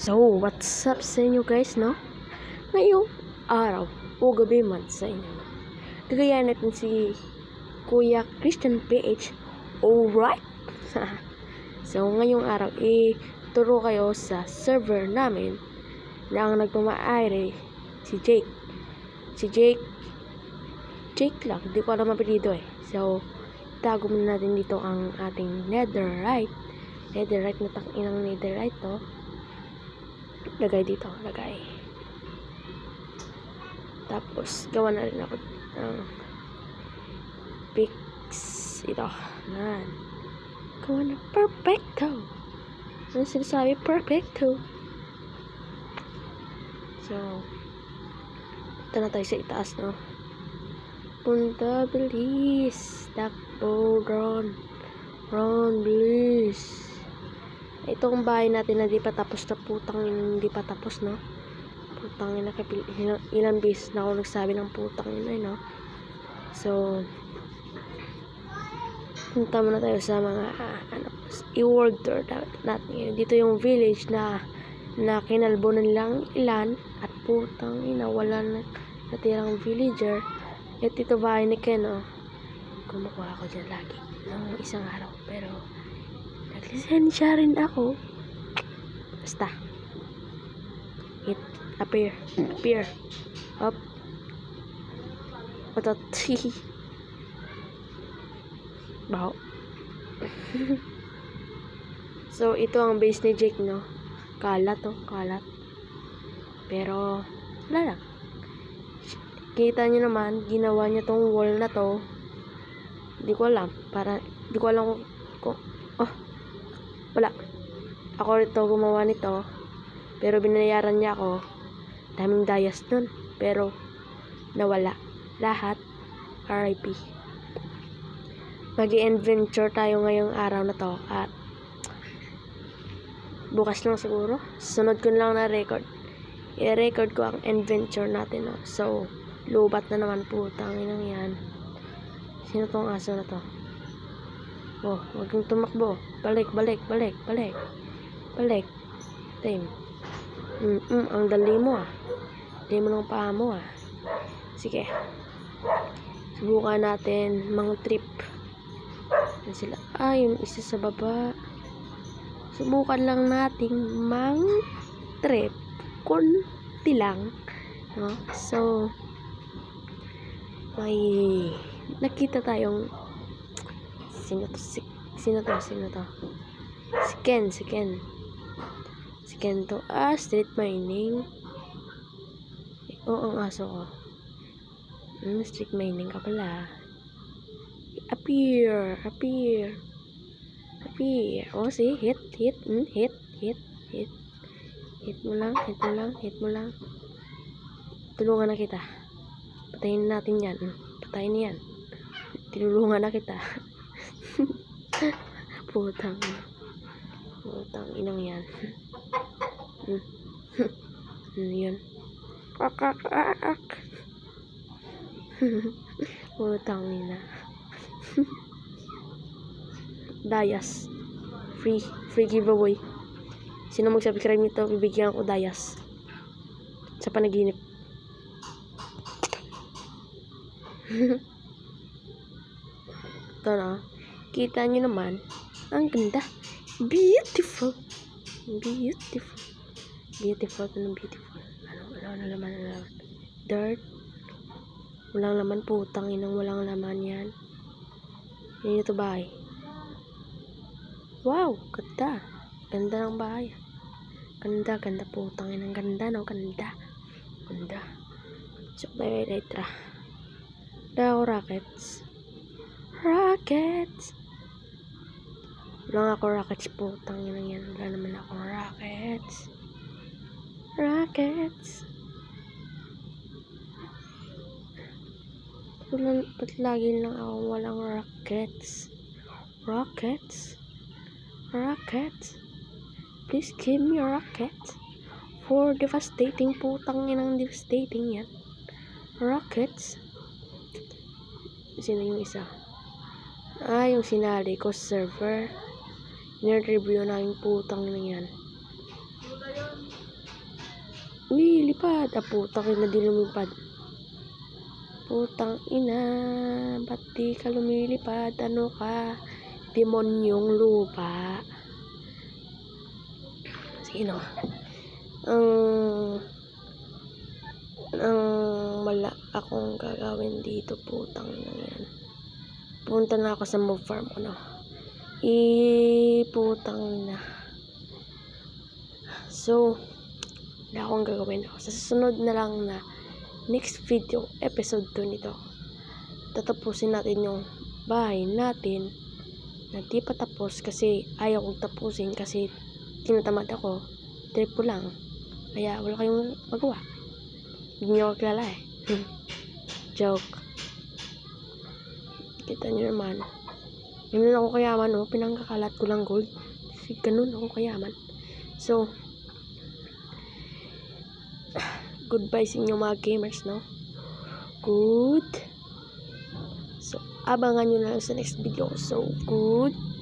So, what's up sa inyo guys, no? Ngayong araw o gabi man sa inyo, no? Gagayahin natin si Kuya Christian PH. Alright? So, ngayong araw, turo kayo sa server namin na ang nagmamaayari si Jake. Si Jake lang, hindi ko alam apelido eh. So, tago muna natin dito ang ating netherite. Netherite na inang netherite to. Lagay dito, lagay. Tapos, gawa na rin ako ng pics. Ito. Yan. Gawa na perfecto. Ano sinasabi? Perfecto. So, ito na tayo sa itaas, no? Punta, bilis. Takbo, Ron, bilis. Itong bahay natin na di pa tapos na putang hindi pa tapos, no? Putang ina, ilang beses na ako nagsabi ng putang ina, no? So, punta muna tayo sa mga i-world tour natin. Dito yung village na kinalbo na nilang ilan at putang ina, wala na natirang villager. At ito bahay ni Ken, no? Kumukuha ako dyan lagi ng isang araw, pero naglisensya rin ako. Basta hit, appear up patat baho. So ito ang base ni Jake, no? Kalat pero wala lang. Kita nyo naman, ginawa niya tong wall na to. Di ko alam kung wala. Ako rito gumawa nito, pero binayaran niya ako. Daming dayas nun, pero nawala lahat. RIP. Mag-i-adventure tayo ngayong araw na to, at bukas lang siguro. Sunod ko lang na record. I-record ko ang adventure natin, no? So, lubat na naman, putang inang yan. Sino tong aso na to? Oh, wag kang tumakbo. Balik. Time. Ang dali mo, ah. Dali mo ng paa mo, ah. Sige. Subukan natin mga trip. Yan sila. Yung isa sa baba. Subukan lang nating mang trip. Kunti lang, no? So, may nakita tayong sino to? Si Ken to. Street mining. Oo, ang aso ko. Street mining ka pala. Appear. Oh, see? Hit mo lang. Tulungan na kita. Patayin natin yan. Tinulungan na kita. Putang inang yan. Yan. Putang ina. Dayas. Free giveaway. Sino mag-subscribe nito, bibigyan ko dayas sa panaginip. Ito na. Kita nyo naman. Ang ganda. Beautiful. Ano laman. Dirt. Walang laman, putang inang walang laman yan. Yan ito bahay. Wow, ganda. Ganda ng bahay. Ganda putang inang ganda, no? Ganda. So, tayo later. Daw rockets. Wala ako rockets, putang inang yan. Wala naman ako rockets. Ba't lagi lang ako walang rockets? Please give me a rocket. For devastating, putang inang devastating yan. Rockets. Sino yung isa? Yung sinali ko server. Nire-review na yung putang na yan. lumilipad. Putang ina, di lumipad. Putang ina, ba't di ka lumilipad? Ano ka? Demonyong lupa. Sige no. Wala akong gagawin dito, putang ina yan. Punta na ako sa mob farm ko, no? Putang na. So, wala akong gagawin ako. Sa susunod na lang na next video, episode 2 nito, tatapusin natin yung bahay natin na di pa tapos kasi ayaw kong tapusin kasi tinatamad ako. Trip ko lang. Kaya wala kayong magawa. Hindi niyo ako kilala eh. Joke. Kita niyo naman. Ganun ako kayaman, oh. Pinangkakalat ko lang gold. Ganun ako kayaman. So, goodbye sa inyo mga gamers, no? Good. So, abangan nyo na lang sa next video. So, good.